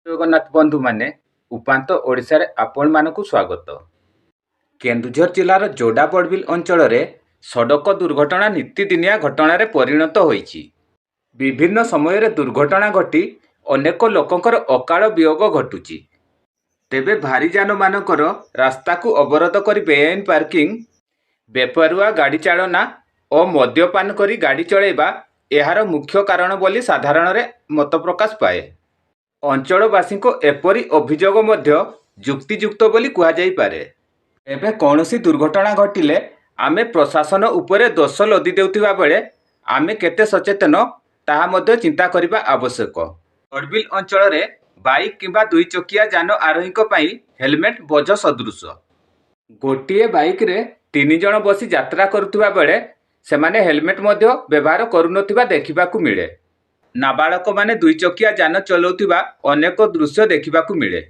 ଜଗନ୍ନାଥ ବନ୍ଧୁ ମାନେ ଉପାନ୍ତ ଓଡ଼ିଶାରେ ଆପଣମାନଙ୍କୁ ସ୍ୱାଗତ। କେନ୍ଦୁଝର ଜିଲ୍ଲାର ଯୋଡ଼ା ବଡ଼ବିଲ ଅଞ୍ଚଳରେ ସଡ଼କ ଦୁର୍ଘଟଣା ନିତିଦିନିଆ ଘଟଣାରେ ପରିଣତ ହୋଇଛି। ବିଭିନ୍ନ ସମୟରେ ଦୁର୍ଘଟଣା ଘଟି ଅନେକ ଲୋକଙ୍କର ଅକାଳ ବିୟୋଗ ଘଟୁଛି। ତେବେ ଭାରୀ ଯାନମାନଙ୍କର ରାସ୍ତାକୁ ଅବରୋଧ କରି ବେଆଇନ ପାର୍କିଂ, ବେପରୁଆ ଗାଡ଼ି ଚାଳନା ଓ ମଦ୍ୟପାନ କରି ଗାଡ଼ି ଚଳାଇବା ଏହାର ମୁଖ୍ୟ କାରଣ ବୋଲି ସାଧାରଣରେ ମତ ପ୍ରକାଶ ପାଏ। ଅଞ୍ଚଳବାସୀଙ୍କ ଏପରି ଅଭିଯୋଗ ମଧ୍ୟ ଯୁକ୍ତିଯୁକ୍ତ ବୋଲି କୁହାଯାଇପାରେ। ଏବେ କୌଣସି ଦୁର୍ଘଟଣା ଘଟିଲେ ଆମେ ପ୍ରଶାସନ ଉପରେ ଦୋଷ ଲଦି ଦେଉଥିବା ବେଳେ ଆମେ କେତେ ସଚେତନ ତାହା ମଧ୍ୟ ଚିନ୍ତା କରିବା ଆବଶ୍ୟକ। ବଡ଼ବିଲ ଅଞ୍ଚଳରେ ବାଇକ୍ କିମ୍ବା ଦୁଇ ଚକିଆ ଯାନ ଆରୋହୀଙ୍କ ପାଇଁ ହେଲମେଟ୍ ବୋଝ ସଦୃଶ। ଗୋଟିଏ ବାଇକ୍ରେ 3 ଜଣ ବସି ଯାତ୍ରା କରୁଥିବା ବେଳେ ସେମାନେ ହେଲମେଟ୍ ମଧ୍ୟ ବ୍ୟବହାର କରୁନଥିବା ଦେଖିବାକୁ ମିଳେ। ନାବାଳକମାନେ ଦୁଇ ଚକିଆ ଯାନ ଚଲାଉଥିବା ଅନେକ ଦୃଶ୍ୟ ଦେଖିବାକୁ ମିଳେ।